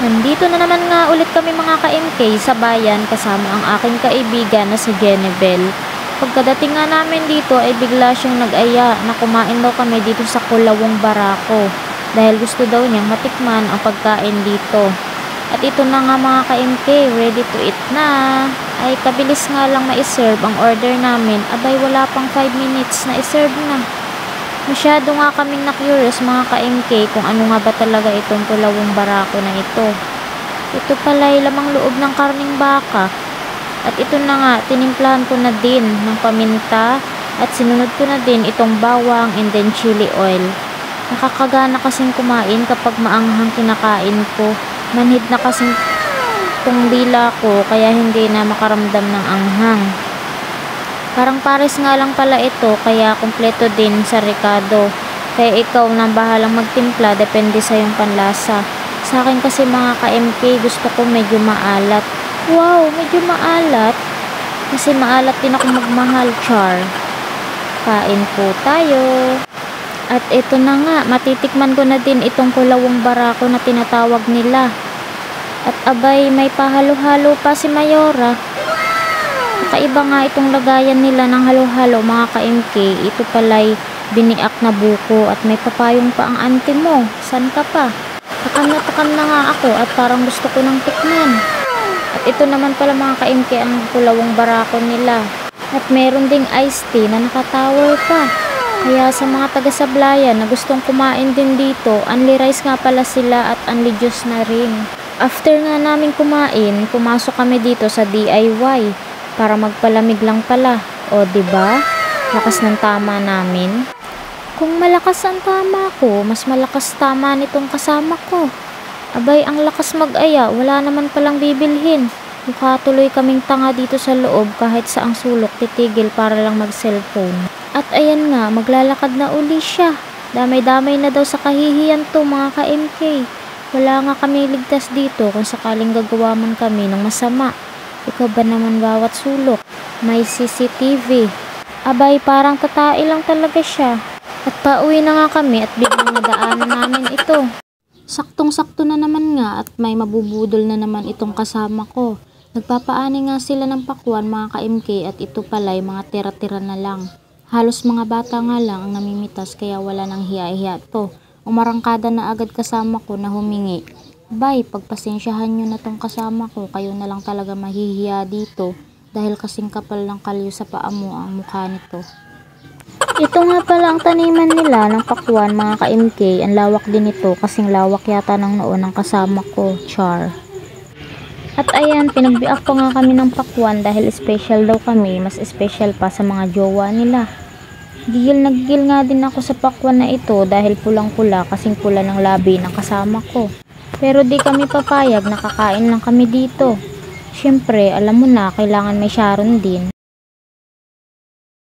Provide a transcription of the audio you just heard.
Nandito na naman nga ulit kami mga ka-MK sa bayan kasama ang aking kaibigan na si Jenebel. Pagkadating nga namin dito ay bigla siyang nag-aya na kumain daw kami dito sa Kulawong Barako dahil gusto daw niyang matikman ang pagkain dito. At ito na nga mga ka-MK, ready to eat na. Ay kabilis nga lang ma-serve ang order namin, abay wala pang 5 minutes na i-serve na. Masyado nga kaming na-curious mga ka-MK kung ano nga ba talaga itong Kulawong Barako na ito. Ito pala ay lamang loob ng karning baka. At ito na nga, tinimplahan ko na din ng paminta at sinunod ko na din itong bawang and then chili oil. Nakakagana kasing kumain kapag maanghang kinakain ko. Manhid na kasing tong dila ko kaya hindi na makaramdam ng anghang. Parang pares nga lang pala ito kaya kumpleto din sa Ricardo. Kaya ikaw nang bahalang magtimpla, depende sa iyong panlasa. Sa akin kasi mga ka-MK gusto ko medyo maalat. Wow, medyo maalat. Kasi maalat din ako magmahal, char. Kain po tayo. At ito na nga, matitikman ko na din itong Kulawong Barako na tinatawag nila. At abay, may pahalo-halo pa si Mayora. Kakaiba nga itong lagayan nila ng halo-halo mga ka-MK. Ito pala'y biniak na buko at may papayong pa ang auntie mo. San ka pa? Takam na nga ako at parang gusto ko ng tikman. At ito naman pala mga ka-MK ang Kulawong Barako nila. At meron ding iced tea na nakatower pa. Kaya sa mga taga-Sablayan na gustong kumain din dito, unli rice nga pala sila at unli juice na rin. After nga namin kumain, pumasok kami dito sa DIY para magpalamig lang pala. O diba? Lakas ng tama namin. Kung malakas ang tama ko, mas malakas tama nitong kasama ko. Abay, ang lakas mag-aya, wala naman palang bibilhin. Mukha tuloy kaming tanga dito sa loob kahit saang sulok titigil para lang mag-cellphone. At ayan nga, maglalakad na uli siya. Damay-damay na daw sa kahihiyan to mga ka-MK. Wala nga kami ligtas dito kung sakaling gagawa man kami ng masama. Ikaw ba naman bawat sulok? May CCTV. Abay, parang tatai lang talaga siya. At pauwi na nga kami at biglang nadaanan namin ito. Saktong-sakto na naman nga at may mabubudol na naman itong kasama ko. Nagpapaani nga sila ng pakwan mga ka-MK at ito pala'y mga tira-tira na lang. Halos mga bata nga lang ang namimitas kaya wala nang hiya-hiya to. Umarangkada na agad kasama ko na humingi. Bay, pagpasensyahan nyo na tong kasama ko, kayo na lang talaga mahihiya dito dahil kasing kapal ng kalyo sa paa mo ang mukha nito. Ito nga pala ang taniman nila ng pakwan mga ka-MK. Ang lawak din ito kasing lawak yata ng noon ng kasama ko, char. At ayan, pinagbiak pa nga kami ng pakwan dahil special daw kami, mas special pa sa mga jowa nila. Gigil na gigil nga din ako sa pakwan na ito dahil pulang-pula kasing pula ng labi ng kasama ko. Pero di kami papayag, nakakain lang kami dito. Siyempre, alam mo na, kailangan may Sharon din.